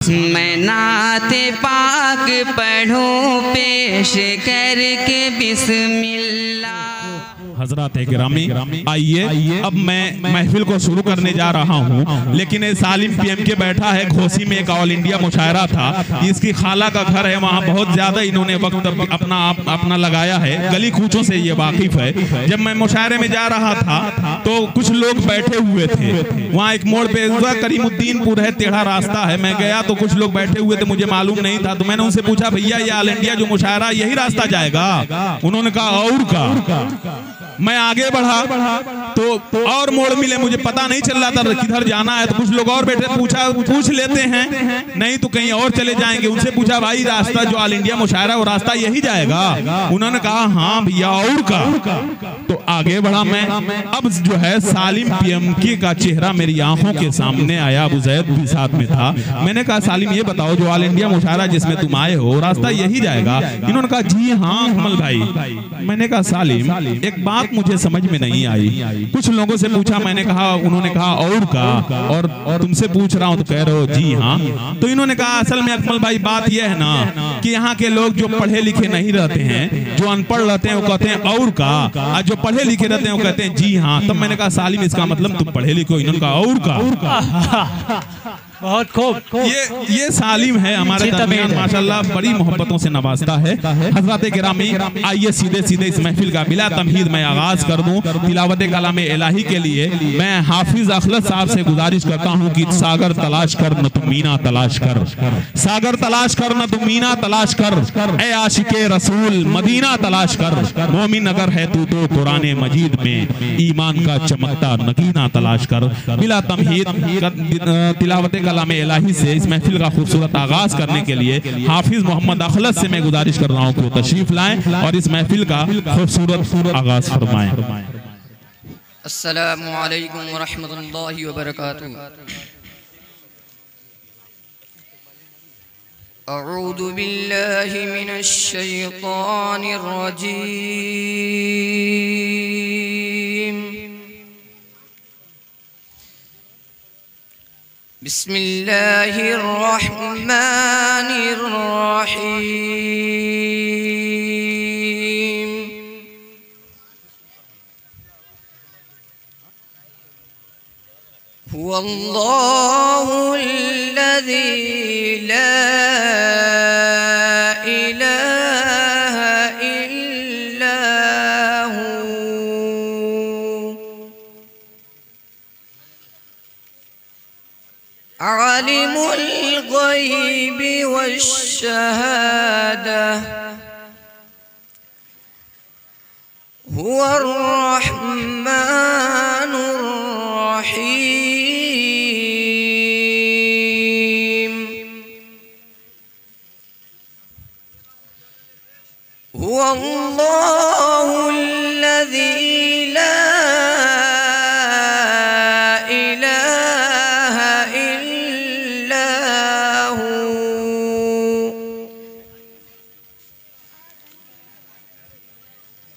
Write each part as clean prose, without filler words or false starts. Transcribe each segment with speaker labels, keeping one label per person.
Speaker 1: मैं नाते पाक पढ़ूं पेश करके बिस्मिल्लाह।
Speaker 2: हजरत गिरामी, आइए अब मैं महफिल को शुरू करने जा रहा हूँ, लेकिन सालिम पीएम के बैठा है घोसी में एक ऑल इंडिया मुशायरा था। इसकी खाला का घर है, वहाँ बहुत ज्यादा इन्होंने वक्त अपना लगाया है, गली कूचों से ये वाकिफ है। जब मैं मुशायरे में जा रहा था तो कुछ लोग बैठे हुए थे, वहाँ एक मोड़ पे करीमुद्दीनपुर है, टेढ़ा रास्ता है। मैं गया तो कुछ लोग बैठे हुए थे, मुझे मालूम नहीं था, तो मैंने उनसे पूछा भैया ये ऑल इंडिया जो मुशायरा यही रास्ता जाएगा? उन्होंने कहा और का। मैं आगे बढ़ा तो और मोड़ मिले, मुझे पता नहीं चल रहा था किधर जाना है। तो कुछ लोग और बैठे, पूछ लेते हैं, नहीं तो कहीं और चले जाएंगे। उनसे पूछा भाई रास्ता जो ऑल इंडिया मुशायरा वो रास्ता यही जाएगा? उन्होंने कहा हाँ भैया और का। तो आगे बढ़ा मैं। अब जो है सालिम पीएमके का चेहरा मेरी आंखों के सामने आया, अबू जैद भी साथ में था। मैंने कहा सालिम ये बताओ जो ऑल इंडिया मुशायरा जिसमें तुम आए हो रास्ता यही जाएगा? इन्होंने कहा जी हाँ कमल भाई। मैंने कहा सालिम एक बात मुझे समझ में नहीं आई। कुछ लोगों से पूछा, मैंने कहा, उन्होंने कहा और का, और तुमसे पूछ रहा हूं तो कह रहे हो जी हाँ। तो इन्होंने कहा असल में अकमल भाई बात यह है ना कि यहाँ के लोग जो पढ़े लिखे नहीं रहते हैं, जो अनपढ़ रहते हैं वो कहते हैं और का, और जो पढ़े लिखे रहते हैं वो कहते हैं जी हाँ। तब मैंने कहा सालिम इसका मतलब तुम पढ़े लिखे हो? इन्होंने कहा और का।
Speaker 3: बहुत खूब।
Speaker 2: ये सालिम है हमारे दरमियान, माशाल्लाह बड़ी मोहब्बतों से नवाजता है। हज़रात गिरामी, आइए सीधे सीधे इस महफिल का बिला तमहीद मैं आगाज कर दूं। तिलावत कलाम इलाही के लिए मैं हाफिज अखलत साहब से गुजारिश करता हूं कि सागर तलाश कर न तुम मीना तलाश कर, सागर तलाश कर न तुम मीना तलाश कर, ए आशिके रसूल मदीना तलाश कर। मोमिन अगर है तू तो कुरान मजीद में ईमान का चमकता नगीना तलाश कर। बिला तमहीद तिलावत कलाम इलाही से इस महफिल का खूबसूरत आगाज करने के लिए हाफिज मोहम्मद अखलत से मैं गुजारिश कर रहा हूँ कि वो तशरीफ लाएं और इस महफिल का खूबसूरत आगाज फरमाएं।
Speaker 1: अस्सलामु अलैकुम व रहमतुल्लाहि व बरकातुहू। अऊज़ु बिल्लाहि मिनश शैतानिर रजीम। बिस्मिल्लाहिर रहमानिर रहीम। हुवल्लाहुल्लज़ी ला इलाहा इल्ला हू आलिमुल गैबि वश्शहादा हुवर रहमानुर रहीम। हुवल्लाहुल्लज़ी ला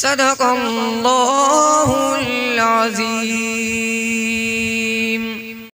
Speaker 1: सदक़ल्लाहुल अज़ीम।